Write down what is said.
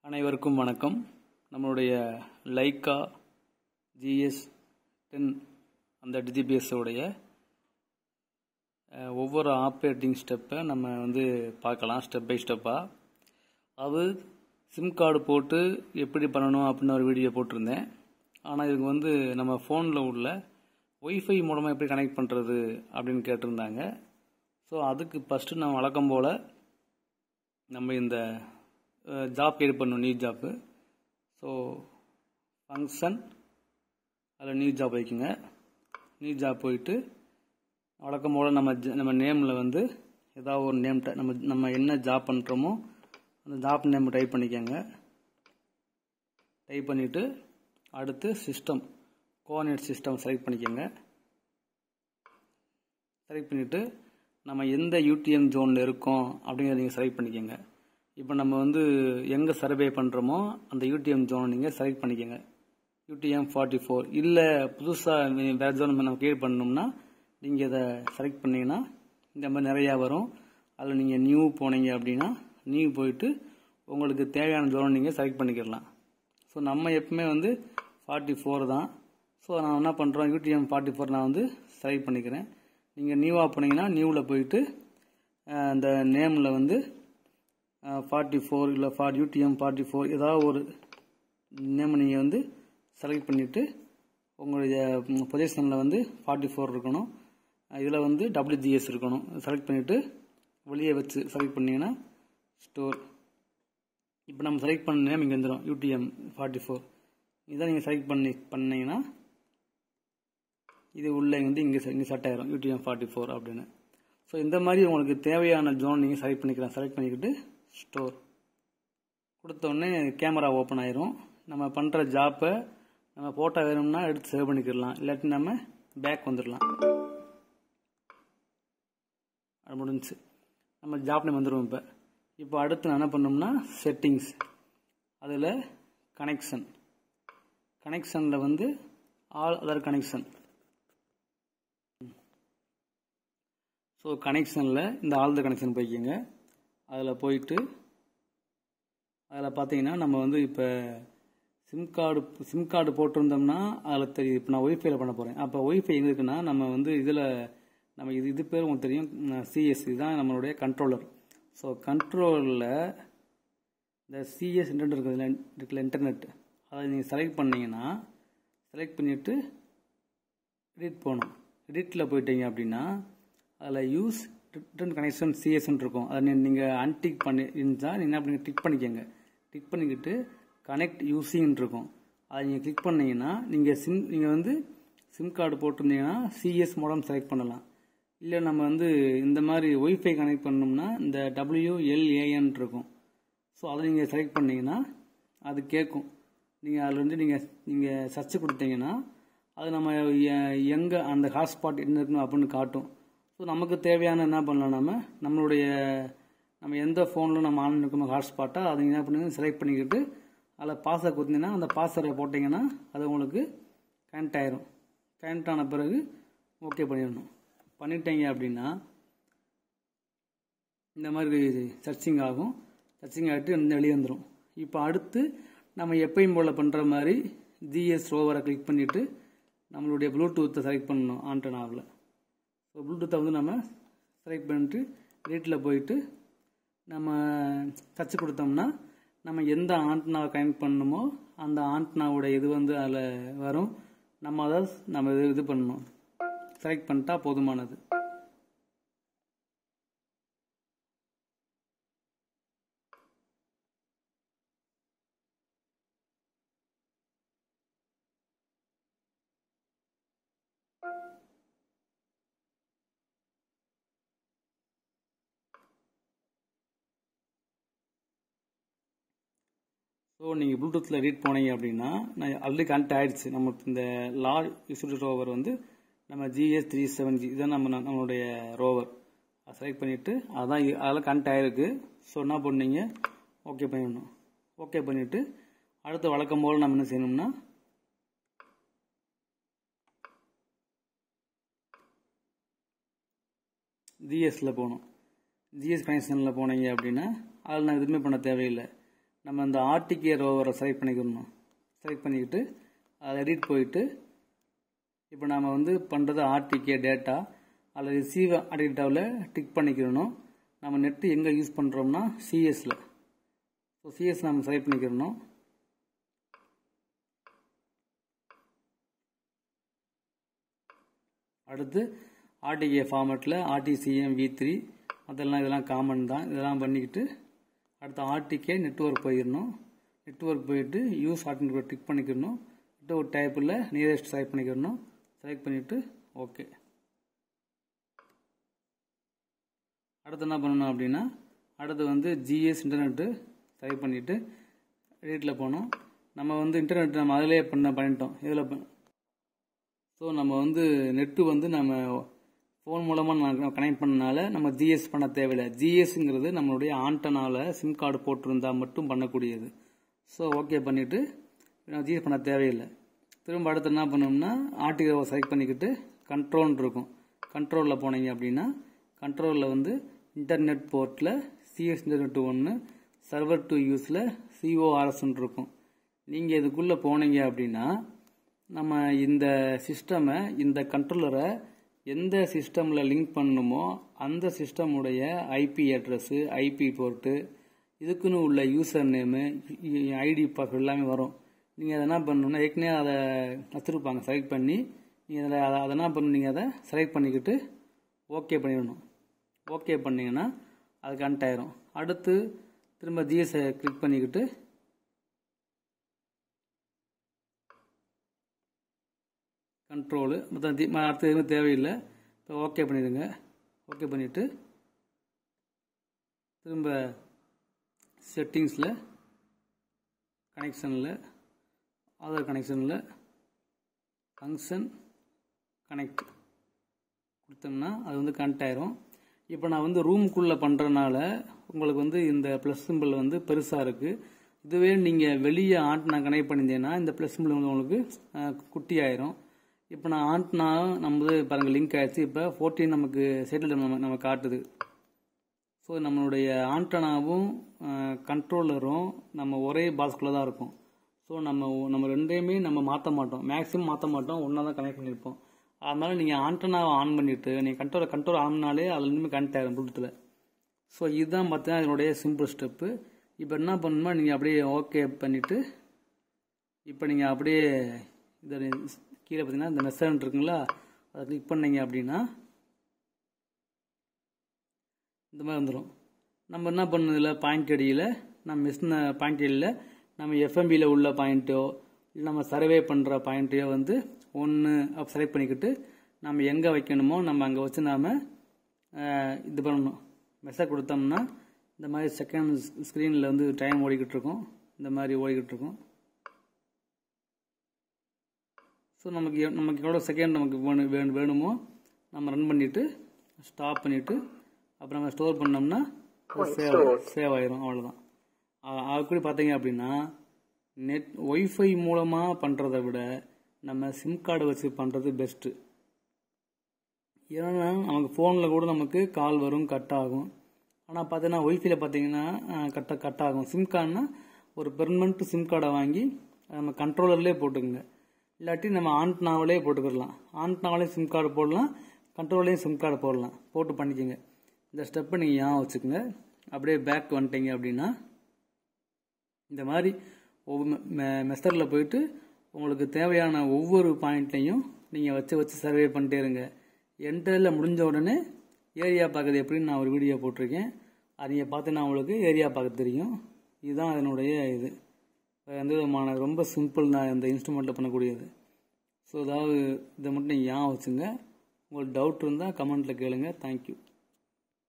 அனைவருக்கும் வணக்கம். நம்மளுடைய லைக்கா GS10 அந்த DGPS உடைய ஒவ்வொரு ஆப்ரேட்டிங் ஸ்டெப்பை நம்ம பார்க்கலாம் ஸ்டெப் பை ஸ்டெப்பாக. அது சிம் கார்டு போட்டு எப்படி பண்ணணும் அப்படின்னு ஒரு வீடியோ போட்டிருந்தேன். ஆனால் இதுக்கு நம்ம ஃபோனில் உள்ள ஒய்ஃபை மூலமாக எப்படி கனெக்ட் பண்ணுறது அப்படின்னு கேட்டிருந்தாங்க. ஸோ அதுக்கு ஃபஸ்ட்டு நம்ம வழக்கம் போல் நம்ம இந்த ஜாப் கிரியேட் பண்ணணும், நியூ ஜாப்பு. ஸோ ஃபங்க்ஷன் அதில் நியூ ஜாப் வைக்குங்க. நியூ ஜாப் போயிட்டு வழக்கம் போல் நம்ம நேமில் ஏதாவது ஒரு நேம் நம்ம என்ன ஜாப் பண்ணுறோமோ அந்த ஜாப் நேம் டைப் பண்ணிக்கோங்க. டைப் பண்ணிவிட்டு அடுத்து சிஸ்டம் கோஆர்டினேட் சிஸ்டம் செலக்ட் பண்ணிக்கோங்க. செலக்ட் பண்ணிவிட்டு நம்ம எந்த UTM ஜோனில் இருக்கோம் அப்படிங்கிறத நீங்கள் செலக்ட் பண்ணிக்கோங்க. இப்போ நம்ம எங்கே சர்வே பண்ணுறோமோ அந்த UTM ஜோனை நீங்கள் செலக்ட் பண்ணிக்கோங்க. UTM 44 இல்லை புதுசாக வேறு ஜோன் நம்ம கிரியேட் பண்ணோம்னா நீங்கள் இதை செலக்ட் பண்ணிங்கன்னா இந்த மாதிரி நிறையா வரும். அதில் நீங்கள் நியூ போனீங்க அப்படின்னா நியூ போயிட்டு உங்களுக்கு தேவையான ஜோனை நீங்கள் செலக்ட் பண்ணிக்கிடலாம். ஸோ நம்ம எப்பவுமே 44 தான். ஸோ நான் என்ன பண்ணுறோம், UTM 44 நான் செலக்ட் பண்ணிக்கிறேன். நீங்கள் நியூவாக போனீங்கன்னா நியூவில் போயிட்டு அந்த நேமில் 44 இல்லை UTM 44 ஏதாவது ஒரு நேம் நீங்கள் செலக்ட் பண்ணிவிட்டு உங்களுடைய பொசிஷனில் 44 இருக்கணும். இதில் WGS இருக்கணும். செலக்ட் பண்ணிவிட்டு வெளியே வச்சு செலக்ட் பண்ணிங்கன்னா ஸ்டோர். இப்போ நம்ம செலக்ட் பண்ண நேம் இங்கே வந்துடும், UTM 44. இதை நீங்கள் செலக்ட் பண்ணிங்கன்னா இது உள்ளே இங்கே செட் ஆயிரும் UTM 44 அப்படின்னு. ஸோ இந்த மாதிரி உங்களுக்கு தேவையான ஜோன் நீங்கள் செலக்ட் பண்ணிக்கலாம். செலக்ட் பண்ணிக்கிட்டு ஸ்டோர் கொடுத்தோடனே கேமரா ஓப்பன் ஆயிரும். நம்ம பண்ணுற ஜாப்பை நம்ம ஃபோட்டோ வேணும்னா எடுத்து சேவ் பண்ணிக்கிடலாம், இல்லாட்டி நம்ம பேக் வந்துடலாம். அது முடிஞ்சு நம்ம ஜாப் நேம் வந்துடும். இப்போ அடுத்து நான் என்ன பண்ணோம்னா செட்டிங்ஸ், அதில் கனெக்ஷனில் ஆல் அதர் கனெக்ஷன். ஸோ கனெக்ஷனில் இந்த ஆல் த கனெக்ஷன் போய்க்கிங்க. அதில் போயிட்டு அதில் பார்த்தீங்கன்னா நம்ம இப்போ சிம் கார்டு போட்டிருந்தோம்னா அதில் தெரியுது. இப்போ நான் ஒய்ஃபைல பண்ண போகிறேன். அப்போ ஒய்ஃபை எங்கே இருக்குன்னா நம்ம இதில் நம்ம இது பேர் உங்களுக்கு தெரியும், CS. இதுதான் நம்மளுடைய கண்ட்ரோலர். ஸோ கண்ட்ரோலில் இந்த CS இன்டர்நெட் இருக்குல்ல, இன்டர்நெட், அதை நீங்கள் செலக்ட் பண்ணிங்கன்னா செலக்ட் பண்ணிவிட்டு எடிட் போகணும். எடிட்டில் போயிட்டீங்க அப்படின்னா அதில் யூஸ் ரிட்டர்ன் கனெக்ஷன் CSன்னு இருக்கும். அதை நீங்கள் அன்டிக் பண்ணி இருந்தால் நீங்கள் என்ன பண்ணி டிக் பண்ணிக்கோங்க. டிக் பண்ணிக்கிட்டு கனெக்ட் யூசின்னு இருக்கும். அதை நீங்கள் கிளிக் பண்ணிங்கன்னா நீங்கள் சிம் கார்டு போட்டிருந்தீங்கன்னா CS மோடம் செலக்ட் பண்ணலாம். இல்லை நம்ம இந்த மாதிரி ஒய்ஃபை கனெக்ட் பண்ணோம்னா இந்த WLAN இருக்கும். ஸோ அதை நீங்கள் செலக்ட் பண்ணிங்கன்னா அது கேட்கும். நீங்கள் அதில் நீங்கள் சர்ச் கொடுத்தீங்கன்னா அது நம்ம எங்கே அந்த ஹாட்ஸ்பாட் என்ன இருக்கணும் அப்படின்னு காட்டும். ஸோ நமக்கு தேவையான என்ன பண்ணலாம், நம்ம எந்த ஃபோனில் நம்ம ஆன் இருக்கணும் ஹாட்ஸ்பாட்டாக அதை என்ன பண்ணுங்க செலக்ட் பண்ணிக்கிட்டு அதில் பாஸ்வேர்ட் கொடுத்தீங்கன்னா அந்த பாஸ்வேர்டை போட்டிங்கன்னா அது உங்களுக்கு கனெக்ட் ஆயிரும். கனெக்ட் ஆன பிறகு ஓகே பண்ணிடணும். பண்ணிட்டீங்க அப்படின்னா இந்த மாதிரி சர்ச்சிங் ஆகும். சர்ச்சிங் ஆகிட்டு வெளியே வந்துடும். இப்போ அடுத்து நம்ம எப்பயும் போல் பண்ணுற மாதிரி GS ரோவரை கிளிக் பண்ணிவிட்டு நம்மளுடைய ப்ளூடூத்தை செலக்ட் பண்ணணும் ஆண்டனாவில். ஸோ ப்ளூடூத்தை நம்ம செலக்ட் பண்ணிட்டு ரேட்டில் போயிட்டு நம்ம சர்ச் கொடுத்தோம்னா நம்ம எந்த ஆண்டனாவை கனெக்ட் பண்ணணுமோ அந்த ஆண்டனாவோட இது அதில் வரும். நம்ம அதை இது பண்ணணும், செலக்ட் பண்ணிட்டா போதுமானது. ஸோ நீங்கள் ப்ளூடூத்தில் ரீட் போனீங்க அப்படின்னா நான் ஆல்ரெடி கனெக்ட் ஆகிடுச்சு. நம்ம இந்த லார்ஜ் யூஸ்டு ரோவர் நம்ம GS37G இதுதான் நம்மளுடைய ரோவர். அதை செலக்ட் பண்ணிவிட்டு அதெல்லாம் கனெக்ட் ஆகிருக்கு. ஸோ என்ன பண்ணீங்க, ஓகே பண்ணிடணும். ஓகே பண்ணிவிட்டு அடுத்த வழக்கம் போல் நம்ம என்ன செய்யணும்னா GSல போகணும். GS கனெக்ஷனில் போனீங்க அப்படின்னா அதில் நான் எதுவுமே பண்ண தேவையில்லை. நம்ம இந்த ஆர்டிகே ரோவரை செலக்ட் பண்ணிக்கணும். செலக்ட் பண்ணிக்கிட்டு அதை எடிட் போயிட்டு இப்போ நம்ம வந்து பண்ணுறது ஆர்டிகே டேட்டா அதில் ரிசீவ் டேட்டாவில் டிக் பண்ணிக்கிறணும். நம்ம நெட்டு எங்கே யூஸ் பண்ணுறோம்னா சிஎஸில். ஸோ சிஎஸ் நம்ம செலக்ட் பண்ணிக்கிறணும். அடுத்து ஆர்டிகே ஃபார்மேட்டில் RTCM v3 இதெல்லாம் காமன் தான். இதெல்லாம் பண்ணிக்கிட்டு அடுத்து ஆர்டிகே நெட்வொர்க் போயிடணும். நெட்வொர்க் போயிட்டு யூஸ் ஆர்டிகே டிக் பண்ணிக்கணும். நெட்வொர்க் டைப்பில் நியரஸ்ட் செலக்ட் பண்ணிக்கணும். செலக்ட் பண்ணிவிட்டு ஓகே. அடுத்து என்ன பண்ணணும் அப்படின்னா அடுத்து வந்து ஜிஎஸ் இன்டர்நெட்டு செலக்ட் பண்ணிவிட்டு எடிட்டில் போனோம். நம்ம வந்து இன்டர்நெட் நம்ம அதிலே பண்ணிட்டோம் இதில். ஸோ நம்ம வந்து நெட்டு வந்து நம்ம ஃபோன் மூலமாக கனெக்ட் பண்ணனால நம்ம ஜிஎஸ் பண்ண தேவையில்லை. ஜிஎஸ்ங்கிறது நம்மளுடைய ஆண்டனாவில் சிம் கார்டு போட்டிருந்தால் மட்டும் பண்ணக்கூடியது. ஸோ ஓகே பண்ணிவிட்டு நம்ம ஜிஎஸ் பண்ண தேவையில்லை. திரும்ப அடுத்து என்ன பண்ணோம்னா ஆர்டிகேவை செலக்ட் பண்ணிக்கிட்டு கண்ட்ரோல் இருக்கும். கண்ட்ரோலில் போனீங்க அப்படின்னா கண்ட்ரோலில் வந்து இன்டர்நெட் போர்ட்டில் சிஎஸ் இன்டர்நெட் 1 சர்வர் டு யூஸில் CORSன்னு இருக்கும். நீங்கள் இதுக்குள்ளே போனீங்க அப்படின்னா நம்ம இந்த சிஸ்டமை இந்த கண்ட்ரோலரை எந்த சிஸ்டமில் லிங்க் பண்ணணுமோ அந்த சிஸ்டமுடைய ஐபி அட்ரஸ்ஸு ஐபி போர்ட்டு இதுக்குன்னு உள்ள யூசர் நேமு ஐடி பாஸ்வேர்டு எல்லாமே வரும். நீங்கள் அதை என்ன பண்ணணும்னா ஏற்கனவே அதை வச்சுருப்பாங்க செலக்ட் பண்ணி நீங்கள் அதை என்ன பண்ணணும், நீங்கள் அதை செலக்ட் பண்ணிக்கிட்டு ஓகே பண்ணிடணும். ஓகே பண்ணிங்கன்னா அது கனெக்ட் ஆயிரும். அடுத்து திரும்ப ஜிஎஸ்ஐ கிளிக் பண்ணிக்கிட்டு கண்ட்ரோலு அடுத்து எதுவும் தேவையில்லை. இப்போ ஓகே பண்ணிடுங்க. ஓகே பண்ணிவிட்டு திரும்ப செட்டிங்ஸில் கனெக்ஷனில் ஆதார் கனெக்ஷனில் ஃபங்க்ஷன் கனெக்ட் கொடுத்தோம்னா அது வந்து கனெக்ட் ஆயிரும். இப்போ நான் வந்து ரூமுக்குள்ளே பண்ணுறதுனால உங்களுக்கு வந்து இந்த ப்ளஸ் சிம்பிள் வந்து பெருசாக இருக்குது. இதுவே நீங்கள் வெளியே ஆண்டனா கனெக்ட் பண்ணியிருந்தீங்கன்னா இந்த ப்ளஸ் சிம்பிள் வந்து உங்களுக்கு குட்டி ஆயிரும். இப்போ நான் ஆண்டனா நம்ம பாருங்கள் லிங்க் ஆகிடுச்சு. இப்போ 14 நமக்கு சைட்டில் நம்ம காட்டுது. ஸோ நம்மளுடைய ஆண்டனாவும் கண்ட்ரோலரும் நம்ம ஒரே பாக்ஸ்குள்ளே தான் இருக்கும். ஸோ நம்ம ரெண்டையுமே நம்ம மாற்ற மாட்டோம், மேக்ஸிமம் மாற்ற மாட்டோம், ஒன்றா தான் கனெக்ட் பண்ணியிருப்போம். அதனால் நீங்கள் ஆண்டனாவை ஆன் பண்ணிவிட்டு நீங்கள் கண்ட்ரோல் ஆன்னாலே அதில் இனிமே கனெக்ட் ஆகிடும் ப்ளூடூத்தில். ஸோ இதுதான் பார்த்தீங்கன்னா இதனுடைய சிம்பிள் ஸ்டெப்பு. இப்போ என்ன பண்ணணுமா நீங்கள் அப்படியே ஓகே பண்ணிவிட்டு இப்போ நீங்கள் அப்படியே இதை கீழே பார்த்தீங்கன்னா இந்த மெசேஜ் இருக்குங்களா அதை கிளிக் பண்ணீங்க அப்படின்னா இந்த மாதிரி வந்துடும். நம்ம என்ன பண்ணதில்ல பாயிண்ட் அடியில் நம்ம மிஷின பாயிண்ட் அடியில் நம்ம எஃப்எம்பியில் உள்ள பாயிண்ட்டோ இல்லை நம்ம சர்வே பண்ணுற பாயிண்ட்டையோ வந்து ஒன்று செலக்ட் பண்ணிக்கிட்டு நம்ம எங்கே வைக்கணுமோ நம்ம அங்கே வச்சு நாம் இது பண்ணணும். மெசேஜ் கொடுத்தோம்னா இந்த மாதிரி செகண்ட் ஸ்க்ரீனில் வந்து டைம் ஓடிக்கிட்டு இருக்கும், இந்த மாதிரி ஓடிக்கிட்டு இருக்கும். ஸோ நமக்கு எவ்வளோ செகண்ட் நமக்கு வேணுமோ நம்ம ரன் பண்ணிவிட்டு ஸ்டாப் பண்ணிவிட்டு அப்புறம் நம்ம ஸ்டோர் பண்ணோம்னா சேவ் ஆயிரும். அவ்வளோதான். அது கூட பார்த்தீங்க அப்படின்னா ஒய்ஃபை மூலமாக பண்ணுறதை விட நம்ம சிம் கார்டு வச்சு பண்ணுறது பெஸ்ட்டு. ஏன்னா நமக்கு ஃபோனில் கூட நமக்கு கால் வரும், கட் ஆகும். ஆனால் பார்த்தீங்கன்னா ஒய்ஃபைல பார்த்தீங்கன்னா கட் ஆகும். சிம் கார்டுனா ஒரு பெர்மனண்ட் சிம் கார்டை வாங்கி நம்ம கண்ட்ரோலர்லேயே போட்டுக்கோங்க. இல்லாட்டி நம்ம ஆண்டனாவிலே போட்டுக்கிடலாம். ஆண்டனாவிலே சிம் கார்டு போடலாம், கண்ட்ரோல்லையும் சிம் கார்டு போடலாம். போட்டு பண்ணிக்கோங்க. இந்த ஸ்டெப்பை நீங்கள் ஞாபகம் வச்சுக்கோங்க. அப்படியே பேக் வந்துட்டீங்க அப்படின்னா இந்த மாதிரி மெத்தடில் போயிட்டு உங்களுக்கு தேவையான ஒவ்வொரு பாயிண்ட்லையும் நீங்கள் வச்சு சர்வே பண்ணிட்டே இருங்க. என்டரில் முடிஞ்ச உடனே ஏரியா பார்க்குறது எப்படின்னு நான் ஒரு வீடியோ போட்டிருக்கேன். அது நீங்கள் பார்த்தீங்கன்னா உங்களுக்கு ஏரியா பார்க்க தெரியும். இதுதான் அதனுடைய இது. எந்த விதமான ரொம்ப சிம்பிள் தான் இந்த இன்ஸ்ட்ருமெண்ட்டில் பண்ணக்கூடியது. ஸோ அதாவது இதை மட்டும் நீங்கள் ஞாபகம் வச்சுங்க. உங்களுக்கு டவுட் இருந்தால் கமெண்ட்டில் கேளுங்க. தேங்க்யூ.